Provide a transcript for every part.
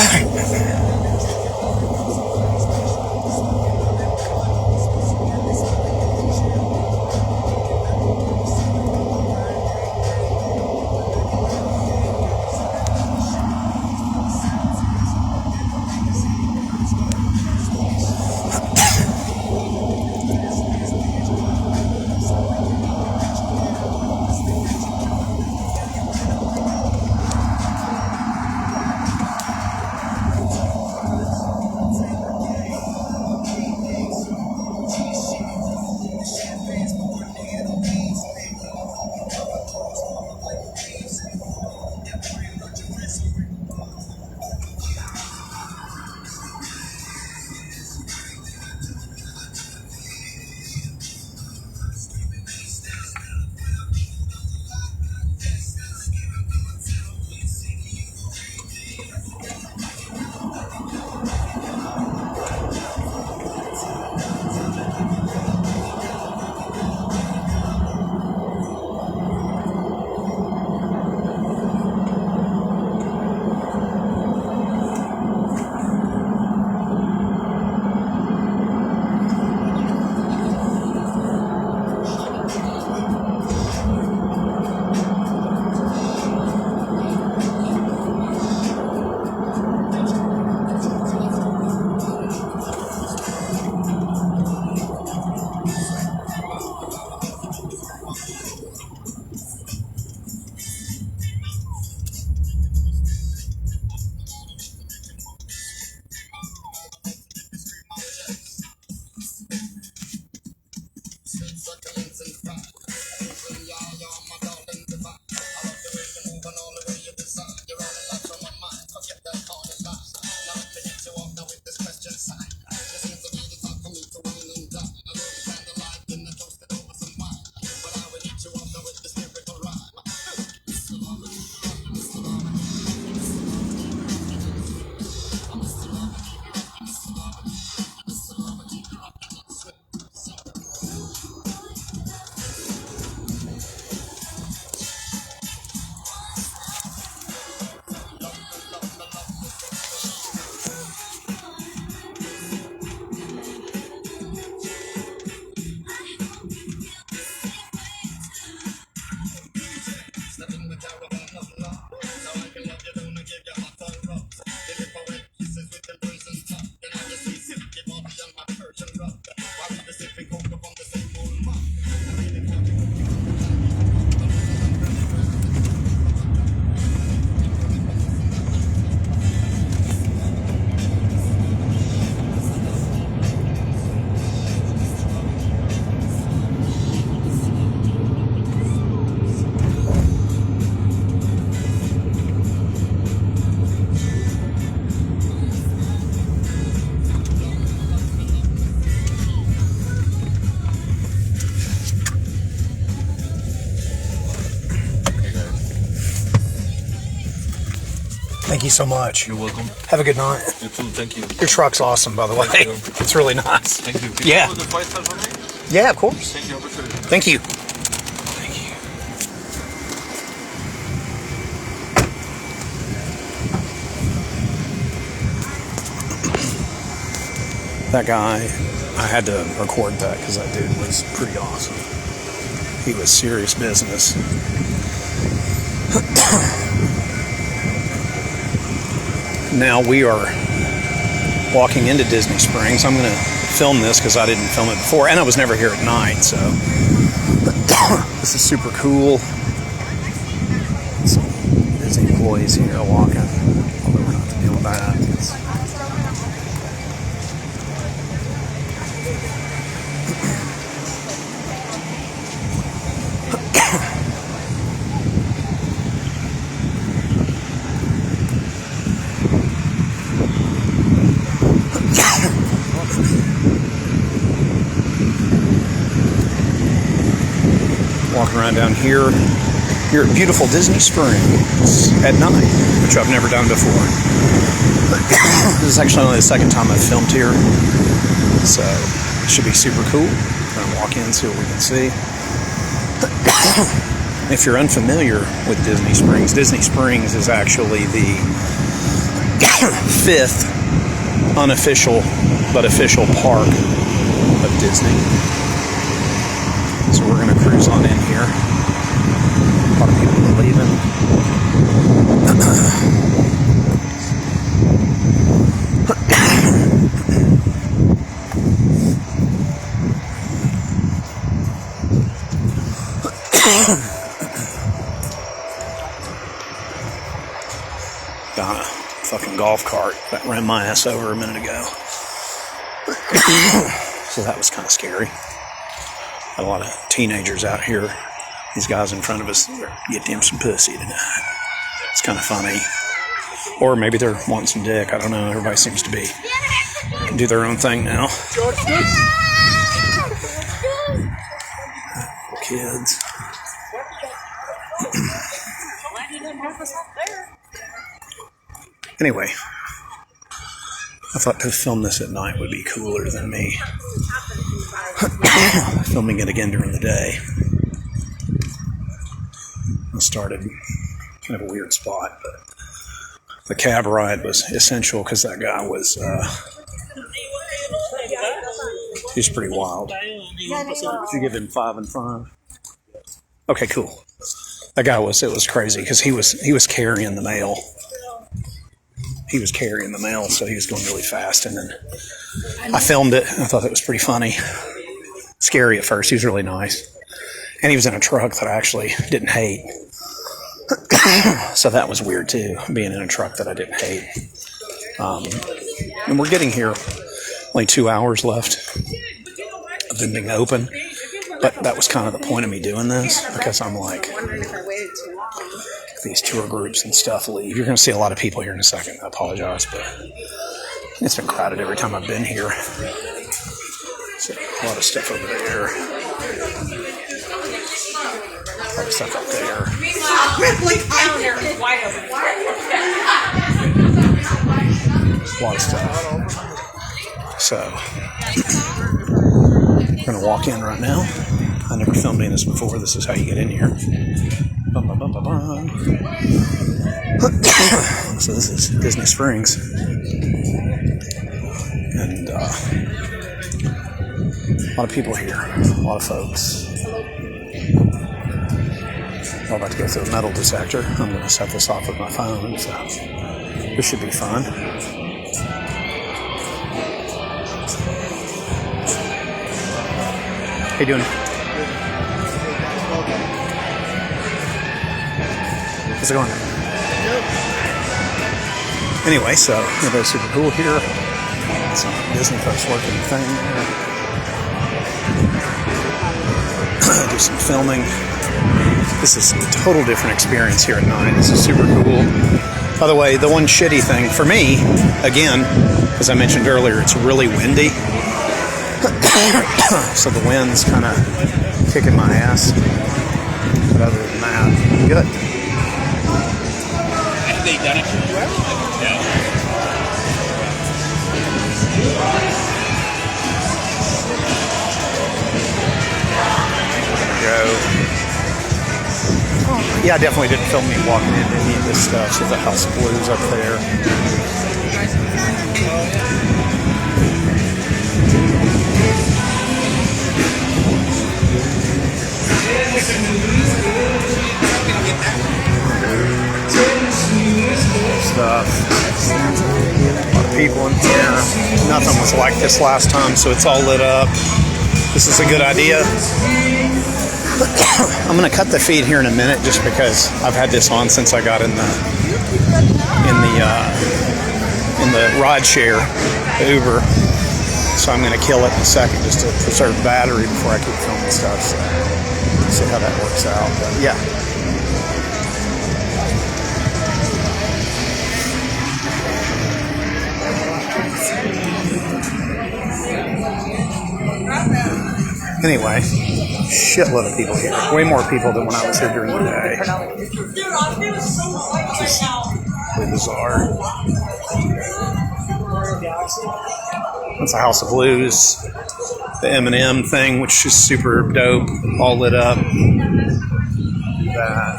Thank you. Thank you so much. You're welcome. Have a good night. You too. Thank you. Your truck's awesome, by the way. It's really nice. Thank you. Can Yeah. you put the 5 stars on me? Yeah, of course. Thank you. I appreciate it. Thank you. That guy, I had to record that because that dude was pretty awesome. He was serious business. Now we are walking into Disney Springs. I'm going to film this because I didn't film it before, and I was never here at night, so this is super cool. Some Disney employees here walking, although we're not to deal with that. Walking around down here at beautiful Disney Springs at night, which I've never done before. This is actually only the second time I've filmed here, so it should be super cool. I'm going to walk in and see what we can see. If you're unfamiliar with Disney Springs is actually the fifth unofficial but official park of Disney. So we're going to cruise on in here. A lot of people are leaving. Got a fucking golf cart that ran my ass over a minute ago. So that was kind of scary. Had a lot of teenagers out here. These guys in front of us get them some pussy tonight. It's kind of funny. Or maybe they're wanting some dick. I don't know. Everybody seems to be do their own thing now. Kids. Anyway, I thought to film this at night would be cooler than me filming it again during the day. I started kind of a weird spot, but the cab ride was essential because that guy was he was pretty wild. Did you give him 5 and 5? Okay, cool. That guy was crazy because he was carrying the mail. He was carrying the mail, so he was going really fast. And then I filmed it. I thought it was pretty funny. Scary at first. He was really nice. And he was in a truck that I actually didn't hate. So that was weird, too, being in a truck that I didn't hate. And we're getting here. Only 2 hours left of them being open. But that was kind of the point of me doing this, because I'm like, these tour groups and stuff leave. You're going to see a lot of people here in a second. I apologize, but it's been crowded every time I've been here. So, a lot of stuff over there. A lot of stuff up there. A lot of stuff. So, we're going to walk in right now. I never filmed any of this before. This is how you get in here. Bum, bum, bum, bum, bum. So this is Disney Springs. And a lot of people here. A lot of folks. I'm about to go through a metal detector. I'm going to set this off with my phone. So this should be fun. How you doing? How's it going? Anyway, so everybody's super cool here. Some Disney folks working the thing. Do some filming. This is a total different experience here at night. This is super cool. By the way, the one shitty thing for me, again, as I mentioned earlier, it's really windy. So the wind's kind of kicking my ass. But other than that, good. Have they done it for you ever? No. Go. Yeah, I definitely didn't film me walking into any of this stuff. So the House of Blues up there. Stuff. A lot of people in here. Nothing was like this last time, so it's all lit up. This is a good idea. I'm going to cut the feed here in a minute, just because I've had this on since I got in the ride share, the Uber. So I'm going to kill it in a second just to preserve battery before I keep filming stuff. So we'll see how that works out. But yeah. Anyway, shitload of people here. Way more people than when I was here during the day. Just really bizarre. That's a House of Blues. The M&M thing, which is super dope. All lit up. That.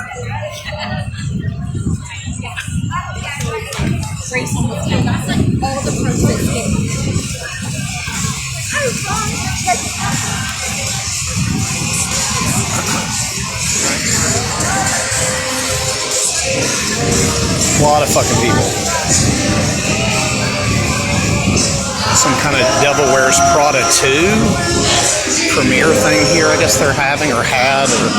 racing with him. That's like all the process game. A lot of fucking people. Some kind of Devil Wears Prada 2 premiere thing here, I guess they're having or had. Or...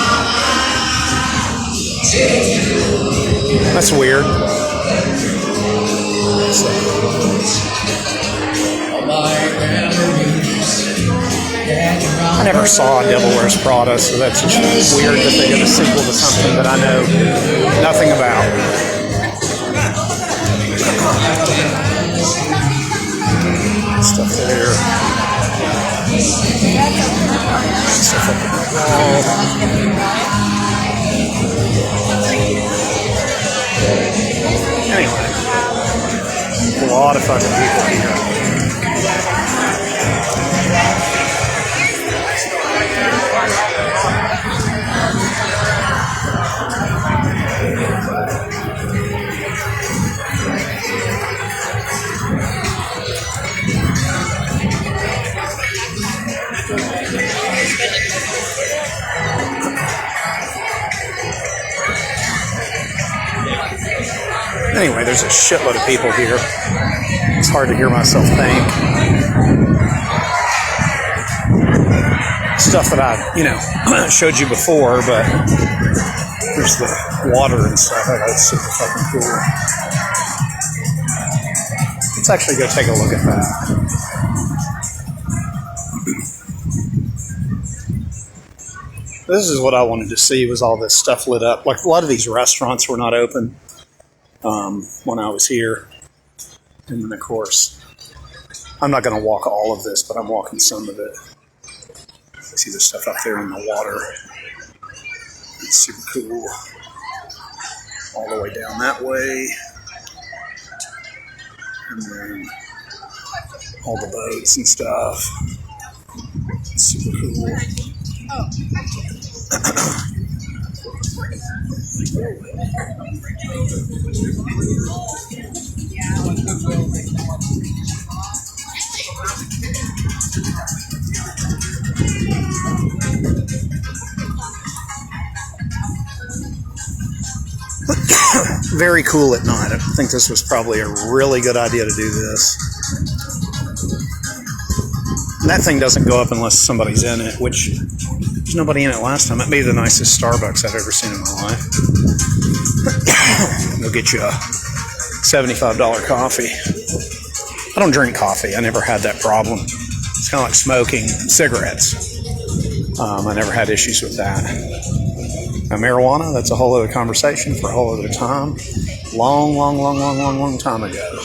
That's weird. So. I never saw Devil Wears Prada, so that's just weird that they did a sequel to something that I know nothing about. Stuff there. Stuff up on the wall. Anyway, a lot of fucking people here. Anyway, there's a shitload of people here. It's hard to hear myself think. Stuff that I, showed you before, but there's the water and stuff. That's super fucking cool. Let's actually go take a look at that. This is what I wanted to see, was all this stuff lit up. Like, a lot of these restaurants were not open when I was here. And then, of course, I'm not going to walk all of this, but I'm walking some of it. See the stuff up there in the water. It's super cool. All the way down that way. And then all the boats and stuff. It's super cool. Very cool at night. I think this was probably a really good idea to do this. And that thing doesn't go up unless somebody's in it, which there's nobody in it last time. It may be the nicest Starbucks I've ever seen in my life. They'll get you a $75 coffee. I don't drink coffee. I never had that problem. It's kind of like smoking cigarettes. I never had issues with that. Now, marijuana, that's a whole other conversation for a whole other time. Long time ago.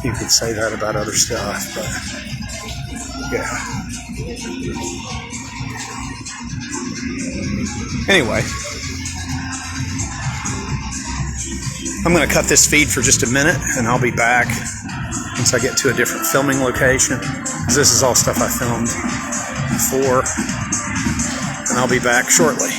You could say that about other stuff, but yeah. Anyway, I'm going to cut this feed for just a minute, and I'll be back once I get to a different filming location. This is all stuff I filmed before, and I'll be back shortly.